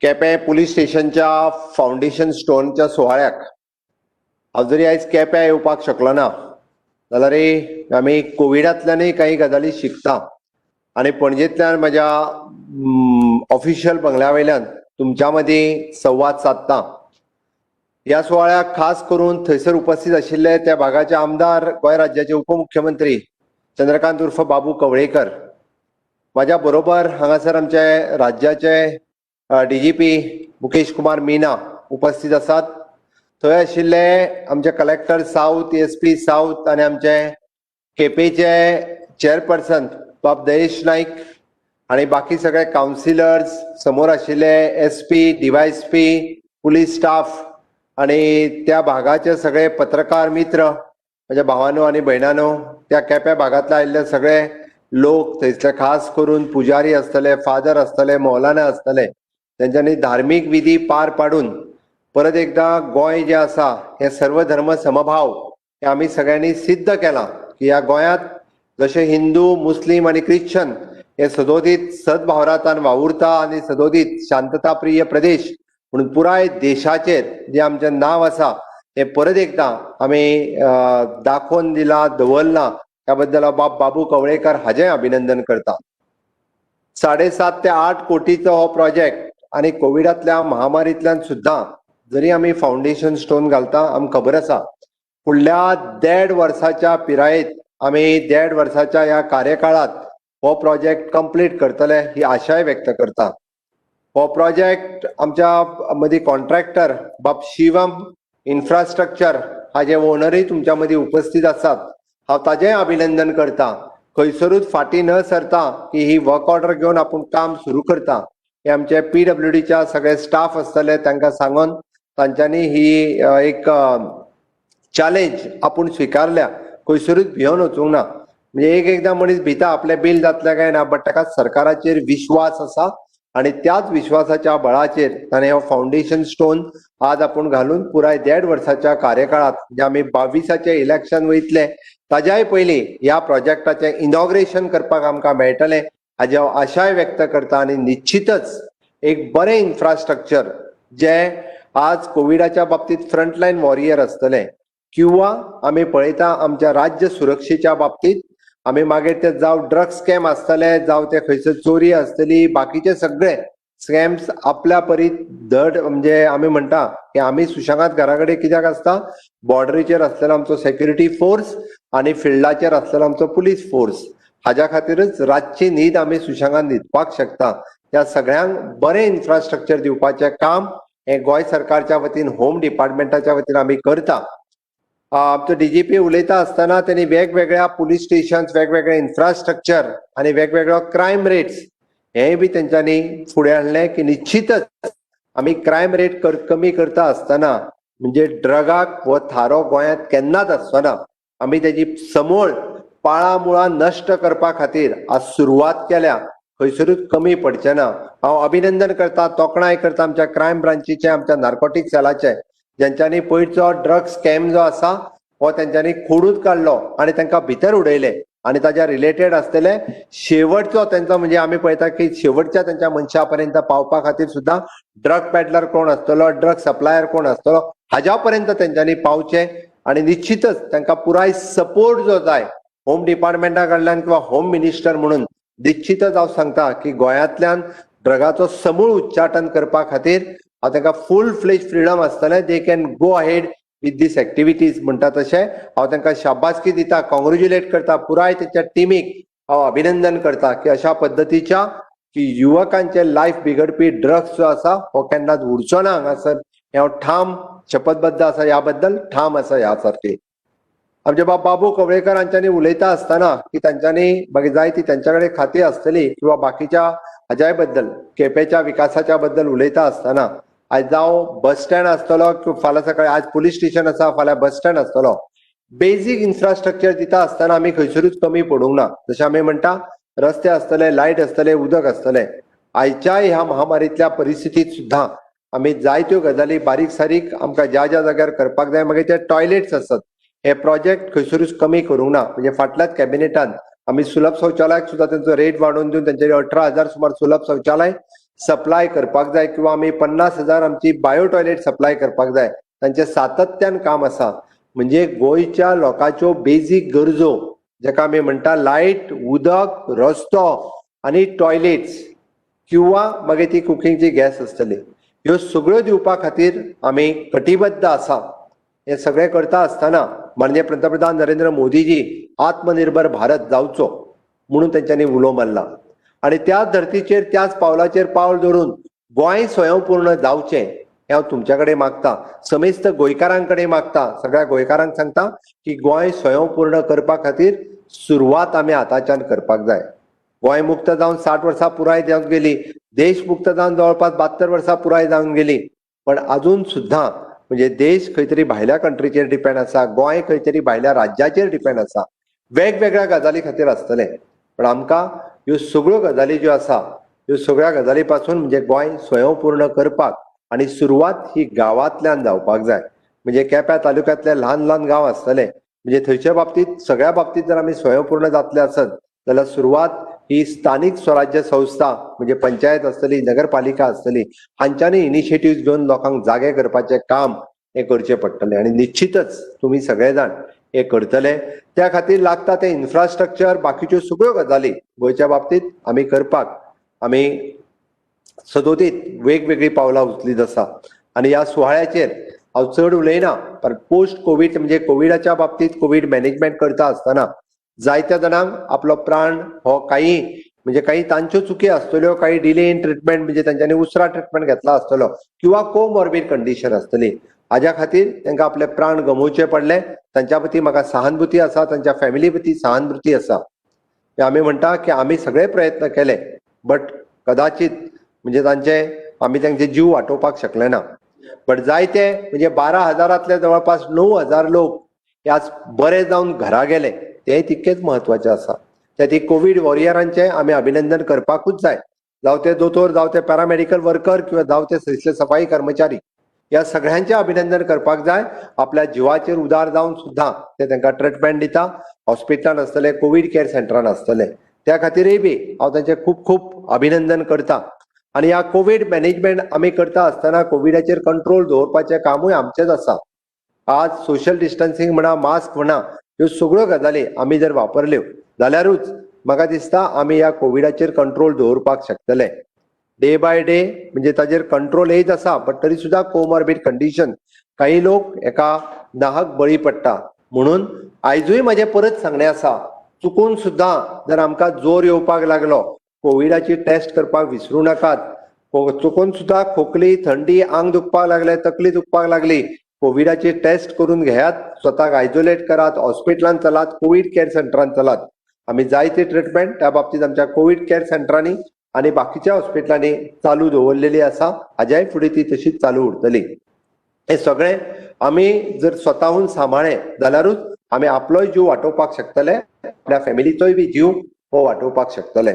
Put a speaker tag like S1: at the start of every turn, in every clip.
S1: Quepem police स्टेशनच्या foundation स्टोनच्या सुवाळ्याक हांव जरी आयज केप्यां येवपाक शकलो ना जाल्यार आमी कोविडांतल्यानय काही गजाली शिकता आनी पणजेंतल्यान म्हज्या ऑफिशियल बंगल्या वयल्यान तुमच्या मदीं संवाद सादता। ह्या सुवाळ्याक खास करून थंयसर उपस्थित आशिल्ले त्या भागाचे आमदार गोंय राज्याचे उपमुख्यमंत्री चंद्रकांत उर्फ बाबू कवळेकर, म्हाज्या बरोबर हांगासर आमचे राज्याचे DGP मुकेश कुमार मीना उपस्थित आसात। थंय आशिल्ले आमचे कलेक्टर साउथ, SP साउथ आनी आमचे केपेचे चेअरपर्सन बाब दयेश नाईक आनी बाकी सगळे काउन्सिलर्स, समोर आशिल्ले SP, DYSP, पुलीस स्टाफ आनी त्या भागाचे सगळे पत्रकार मित्र, म्हज्या भावांनो आनी भयणांनो, त्या केप्यां भागांतले आयिल्ले सगळे लोक, थंयसले खास करून पुजारी आसतले, फादर आसतले, मौलाना आसतले, तेंच्यांनी धार्मीक विधी पार पाडून परत एकदा गोंय जे आसा हे सर्वधर्म समभाव हे आमी सगळ्यांनी सिद्ध केला की ह्या गोंयांत जशे हिंदू, मुस्लिम आनी ख्रिश्चन हे सदोदीत सद्भावनांतल्यान वावुरता आनी सदोदीत शांतता प्रिय प्रदेश म्हणून पुराय देशाचेर जे आमचें नांव आसा हे परत एकदा आमी दाखोवन दिला, दवरला, त्या बद्दल हांव बाबू कवळेकर हाचें अभिनंदन करता। 7.5 ते 8 कोटीचो हो प्रोजेक्ट आनी कोविडांतल्या महामारींतल्यान सुद्दां जरी आमी फाउंडेशन स्टोन घालता, आमकां खबर आसा फुडल्या 1.5 वर्साच्या पिरायेंत आमी 1.5 वर्साच्या ह्या कार्यकाळात हो प्रोजेक्ट कंप्लीट करतले ही आशाय व्यक्त करता। हो प्रोजेक्ट आमच्या मदीं कॉन्ट्रॅक्टर बाब शिवम इन्फ्रास्ट्रक्चर हाचे ओनरय तुमच्या मदीं उपस्थित आसात, हांव ताचेंय अभिनंदन करता। खंयसरूच फाटीं न सरता की ही वर्क ऑर्डर घेवन आपूण काम सुरू करता, हे आमचे PWDच्या सगळे स्टाफ आसतले तांकां सांगून तांच्यांनी ही एक चॅलेंज आपूण स्विकारल्या, खंयसरूच भियोन वचूंक ना। म्हणजे एकदां मनीस भिता आपलें बिल जातलें काय ना, बट ताका सरकाराचेर विश्वास आसा आनी त्याच विश्वासाच्या बळाचेर ताणें हो फाउंडेशन स्टोन आज आपूण घालून पुराय 1.5 वर्साच्या कार्यकाळात जे आमी 22चे इलेक्शन वयतले ताज्याय पयलीं ह्या प्रोजेक्टाचें इनॉग्रेशन करपाक आमकां मेळटलें हाची हांव आशाय व्यक्त करता। आनी निश्चितच एक बरें इन्फ्रास्ट्रक्चर जे आज कोविडाच्या बाबतींत फ्रंटलायन वॉरियर आसतले किंवा आमी पळयता आमच्या राज्य सुरक्षेच्या बाबतींत आमी मागीर ते जावं ड्रग्स स्कॅम आसतले, जावं ते खंयसर चोरी आसतली, बाकीचे सगळे स्कॅम्स आपल्या परीत धड म्हणजे आमी म्हणटा की आमी सुशेगाद घरा कडेन कित्याक आसता, बॉर्डरीचेर आसलेलो आमचो सेक्युरिटी फोर्स आनी फिल्डाचेर आसलेलो आमचो पुलीस फोर्स, हाज्या खातीरच रातची न्हीद आमी सुशेगाद न्हिदपाक शकता। त्या सगळ्यांक बरें इन्फ्रास्ट्रक्चर दिवपाचें काम हे गोंय सरकारच्या वतीन होम डिपार्टमेंटाच्या वतीन आमी करता। आमचो DGP उलयता आसतना त्यांनी वेगवेगळ्या पुलीस स्टेशन्स, वेगवेगळे इन्फ्रास्ट्रक्चर आनी वेगवेगळो क्रायम रेट्स हेय बी तेंच्यांनी फुडें हाडलें की निश्चितच आमी क्रायम रेट कमी करता आसतना म्हणजे ड्रगाक हो थारो गोंयांत केन्नाच आसचो ना, आमी तेजी समूळ पाळामुळां नश्ट करपा खातीर आज सुरवात केल्या, खंयसरूच कमी पडचे ना। हांव अभिनंदन करता, तोखणाय करता आमच्या क्रायम ब्रांचीचे, आमच्या नार्कोटीक सेलाचे, जेंच्यांनी पयरचो ड्रग्स स्कॅम जो आसा हो तेंच्यांनी खोडूच काडलो आनी तांकां भितर उडयले आनी ताच्या रिलेटेड आसतले शेवटचो तेंचो म्हणजे आमी पळयता की शेवटच्या तेंच्या मनशा पर्यंत पावपा खातीर सुद्दां ड्रग पॅडलर कोण आसतलो, ड्रग सप्लायर कोण आसतलो हाज्या पर्यंत तेंच्यांनी पावचे आनी निश्चितच तांकां पुराय सपोर्ट जो जाय होम डिपार्टमेंटा कडल्यान किंवा होम मिनिस्टर म्हणून निश्चितच हांव सांगता की गोंयांतल्यान ड्रगाचो समूळ उच्चाटन करपा खातीर हांव तांकां फूल फ्लेज फ्रीडम आसतलें, they can go ahead with these activities म्हणटा तशें हांव तांकां शाबासकी दिता, कॉंग्रॅच्युलेट करता, पुराय तेंच्या टिमीक हांव अभिनंदन करता की अशा पद्दतीच्या की युवकांचे लायफ बिगडपी ड्रग्स जो आसा हो केन्नाच उरचो ना हांगासर, हें हांव ठाम शपथबद्द आसा, ह्या बद्दल ठाम आसा ह्या सारके। आमचे बाबू कवळेकर हांच्यांनी उलयता आसतना की तांच्यांनी मागीर जाय ती तेंच्या कडेन खाती आसतली किंवा बाकीच्या हाज्याय बद्दल केपेंच्या विकासाच्या बद्दल उलयता आसतना आज जावं बस स्टँड आसतलो किंवा फाल्यां सकाळीं आज पुलीस स्टेशन आसा, फाल्यां बस स्टँड आसतलो, बेजीक इन्फ्रास्ट्रक्चर दिता आसतना आमी खंयसरूच कमी पडूंक ना। जशें आमी म्हणटा रस्ते आसतले, लायट आसतले, उदक आसतलें, आयच्या ह्या महामारींतल्या परिस्थितींत सुद्दां आमी जायत्यो गजाली बारीक सारीक आमकां ज्या ज्या जाग्यार करपाक जाय, मागीर ते टॉयलेट्स आसत, हे प्रोजेक्ट खंयसरूच कमी करूंक ना। म्हणजे फाटल्याच कॅबिनेटान आमी सुलभ शौचालयाक सुद्दां तेंचो रेट वाडोवन दिवन तेंचे 18,000 सुमार सुलभ शौचालय सप्लाय करपाक जाय किंवा आमी 50,000 आमची बायो टॉयलेट सप्लाय करपाक जाय, तांचे सातत्यान काम आसा. म्हणजे गोंयच्या लोकांच्यो बेजीक गरजो जेका आमी म्हणटा लायट, उदक, रस्तो आनी टॉयलेट्स किंवा मागीर ती कुकिंगची गॅस आसतली, ह्यो सगळ्यो दिवपा खातीर आमी कटिबद्ध आसा. हे सगळें करता आसतना माननीय पंतप्रधान नरेंद्र मोदीजी आत्मनिर्भर भारत जावचो म्हणून तेंच्यांनी उलो मारला आणि त्याच धर्तीचेर त्याच पावलाचेर पावल धरून गोंय स्वयंपूर्ण जावचें हें हांव तुमच्या कडेन मागता, समेस्त गोंयकारां कडेन मागता, सगळ्या गोंयकारांक सांगता की गोंय स्वयंपूर्ण करपा खातीर सुरवात आमी आतांच्यान करपाक जाय. गोंय मुक्त जावन 60 वर्सां पुराय जावन गेली, देश मुक्त जावन जवळपास 72 वर्सां पुराय जावन गेली, पण अजून सुद्धा म्हणजे देश खंय तरी भायल्या कंट्रीचेर डिपेंड आसा, गोंय खंय तरी भायल्या राज्याचेर डिपेंड आसा. वेगवेगळ्या गजाली खातीर आसतलें, पण आमकां ह्यो सगळ्यो गजाली ज्यो आसा ह्यो सगळ्या गजाली पासून म्हणजे गोंय स्वयंपूर्ण करपाक आणि सुरवात ही गांवांतल्यान जावपाक जाय. म्हणजे केप्यां तालुक्यांतले ल्हान ल्हान गांव आसतले, म्हणजे थंयच्या बाबतींत सगळ्या बाबतींत जर आमी स्वयंपूर्ण जातले आसत जाल्यार सुरवात ही स्थानिक स्वराज्य संस्था म्हणजे पंचायत आसतली, नगरपालिका आसतली, हांच्यांनी इनिशिएटिव्ह घेवन लोकांक जागे करपाचें काम हे करचें पडटलें आणि निश्चितच तुम्ही सगळे जाण हे करतले. त्या खातीर लागता ते इन्फ्रास्ट्रक्चर बाकीच्यो सगळ्यो गजाली गोंयच्या बाबतींत आमी करपाक आमी सदोतीत वेगवेगळी पावलां उचलीत आसा. आणि ह्या सुवाळ्याचेर हांव चड उलयना, पण पोस्ट कोविड म्हणजे कोविडाच्या बाबतींत कोविड मॅनेजमेंट करता आसतना जायत्या जाणांक आपलो प्राण हो काही तांच्यो चुकी आसतल्यो, काही डिले इन ट्रिटमेंट म्हणजे तांच्यांनी उसरा ट्रिटमेंट घेतला आसतलो किंवा कोमॉर्बिड कंडिशन आसतली, हाज्या खातीर तांकां आपले प्राण गमोवचे पडले. तांच्या प्रती म्हाका सहानुभुती आसा, तांच्या फॅमिली प्रती सहानुभुती आसा. आमी म्हणटा की आमी सगळे प्रयत्न केले, बट कदाचित म्हणजे आमी तांचे जीव वाटोवपाक शकले ना. बट जायते म्हणजे 12,000तले जवळपास 9,000 लोक हे आज बरे जावन घरा गेले, ते तितकेच महत्वाचे आसा. त्या कोविड वॉरियरांचे आमी अभिनंदन करपाकूच जाय. जावं ते दोतोर, जावं ते पॅरामेडिकल वर्कर किंवा जावं ते थंयसले सफाई कर्मचारी, या सगळ्यांचे अभिनंदन करपाक जाय. आपल्या जिवाचेर उदार जावन सुद्धा ते तांकां ट्रिटमेंट दिता. हॉस्पिटलान आसतले, कोविड केअर सेंटरान आसतले, त्या खातीरय बी हांव तांचे खूब खूब अभिनंदन करता. आणि ह्या कोविड मॅनेजमेंट आमी करता आसतना कोविडाचेर कंट्रोल दवरपाचें कामूय आमचेच आसा. आज सोशल डिस्टन्सिंग म्हणा, मास्क म्हणा, ह्यो सगळ्यो गजाली आमी जर वापरल्यो जाल्यारूच म्हाका दिसता आमी ह्या कोविडाचेर कंट्रोल दवरपाक शकतले. डे बाय डे म्हणजे ताजेर कंट्रोल येत आसा, बट तरी सुद्धा कोमॉर्बिड कंडिशन काही लोक एका नाहक बळी पडटा. म्हणून आयजूय म्हाजें परत सांगणें आसा, चुकून सुद्धा जर आमकां जोर येवपाक लागलो, कोविडाची टेस्ट करपाक विसरूं नाकात. चुकून सुद्धा खोकली, थंडी, आंग दुखपाक लागले, तकली दुखपाक लागली, कोविडाची टेस्ट करून घेयात, स्वताक आयसोलेट करात, हॉस्पिटलांत चलात, कोविड केअर सेंटरांत चलात. आमी जाय ती ट्रिटमेंट त्या बाबतींत आमच्या कोविड केअर सेंटरांनी आणि बाकीच्या हॉस्पिटलांनी चालू दवरलेली आसा. हाज्याय फुडें ती तशीच चालू उरतली. हे सगळे आमी जर स्वताहून सांबाळ्ळे जाल्यारूच आमी आपलोय जीव वाटोवपाक शकतले, आपल्या फॅमिलीचोय बी जीव हो वाटोवपाक शकतले.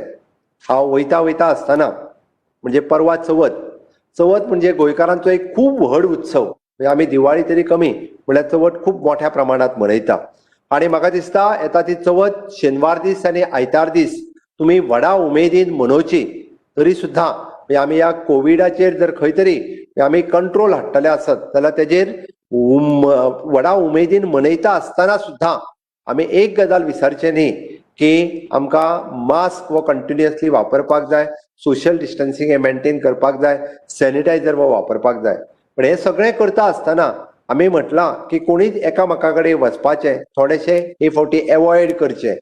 S1: हांव वयता आसतना म्हणजे परवा चवथ म्हणजे गोंयकारांचो एक खूब व्हड उत्सव. म्हणजे आमी दिवाळी तरी कमी म्हळ्यार चवथ खूब मोठ्या प्रमाणात मनयता. आणि म्हाका दिसता येता ती चवथ शेनवार दीस आनी आयतार दीस तुम्ही व्हडा उमेदीन मनोवची. तरी सुद्धा आमी ह्या कोविडाचेर जर खंय तरी आमी कंट्रोल हाडटले आसत जाल्यार तेजेर व्हडा उमेदीन मनयता आसतना सुद्धा आमी एक गजाल विसरचे न्ही की आमकां मास्क हो कंटिन्युअसली वापरपाक जाय, सोशल डिस्टन्सिंग हे मेंटेन करपाक जाय, सॅनिटायझर हो वापरपाक जाय. पण हे सगळें करता आसतना आमी म्हटलां की कोणीच एकामेका कडेन वचपाचें थोडेशें हे फावटी एवॉयड करचें.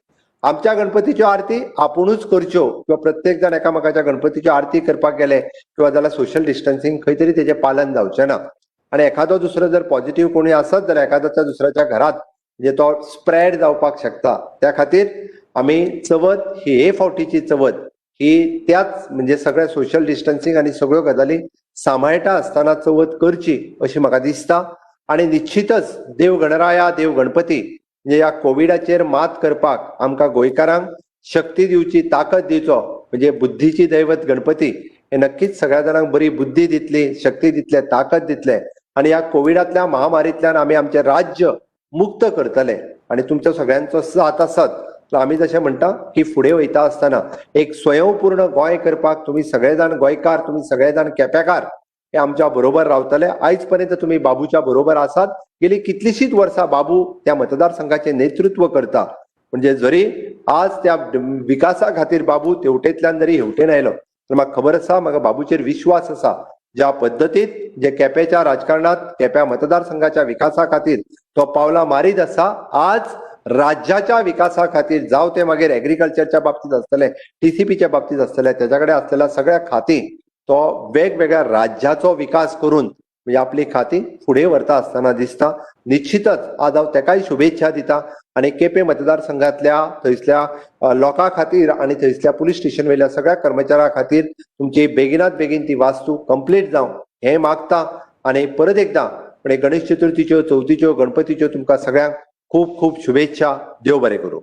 S1: आमच्या गणपतीच्यो आरती आपुणूच करच्यो किंवा प्रत्येक जाण एकामेकाच्या गणपतीच्यो आरती करपाक गेले किंवा जाल्यार सोशल डिस्टन्सिंग खंय तरी तेजें पालन जावचें ना. आणि एखादो दुसरो जर पॉझिटिव्ह कोणी आसत जाल्यार एखाद्याच्या दुसऱ्याच्या घरात म्हणजे तो स्प्रेड जावपाक शकता. त्या खातीर आमी चवथ ही हे फावटीची चवथ ही त्याच म्हणजे सगळ्या सोशल डिस्टन्सिंग आनी सगळ्यो गजाली सांबाळटा आसतना चवथ करची अशी म्हाका दिसता. आणि निश्चितच देव गणराया, देव गणपती म्हणजे ह्या कोविडाचेर मात करपाक आमकां गोंयकारांक शक्ती दिवची, ताकद दिवचो म्हणजे बुद्धीची दैवत गणपती हे नक्कीच सगळ्या जाणांक बरी बुद्धी दितली, शक्ती दितले, ताकद दितले आणि ह्या कोविडांतल्या महामारींतल्यान आमी आमचें राज्य मुक्त करतले. आणि तुमचो सगळ्यांचो साथ आसत आम्ही जशें म्हणटा की फुडें वयता आसतना एक स्वयंपूर्ण गोंय करपाक तुम्ही सगळे जाण गोंयकार, तुम्ही सगळे जाण केपेकार हे आमच्या बरोबर रावतले. आयज पर्यंत तुम्ही बाबूच्या बरोबर आसात. गेली कितलीशींच वर्सां बाबू त्या मतदारसंघाचे नेतृत्व करता. म्हणजे जरी आज त्या विकासा खातीर बाबू तेवटेंतल्यान जरी हेवटेन आयलो तर म्हाका खबर आसा, म्हाका बाबूचेर विश्वास आसा. ज्या पद्दतीत जे केपेंच्या राजकारणात केप्यां मतदारसंघाच्या विकासा खातीर तो पावलां मारीत आसा, आज राज्याच्या विकासा खातीर जावं ते मागीर एग्रीकल्चरच्या बाबतीत आसतले, टीसीपीच्या बाबतीत आसतले, त्याच्या कडेन आसलेल्या सगळ्या खाती तो वेगवेगळ्या राज्याचो विकास करून म्हणजे आपली खाती फुडें व्हरता आसतना दिसता. निश्चितच आज हांव तेकाय शुभेच्छा दिता आणि केपें मतदारसंघातल्या थंयसल्या लोकां खातीर आणि थंयसल्या पुलीस स्टेशन वयल्या सगळ्या कर्मचाऱ्यां खातीर तुमची बेगिनात बेगीन ती वास्तू कंप्लीट जावं हें मागता. आणि परत एकदा म्हणजे गणेश चतुर्थीच्यो, चवथीच्यो, गणपतीच्यो तुमकां सगळ्यांक खूब खूब शुभेच्छा. देव बरें करूं.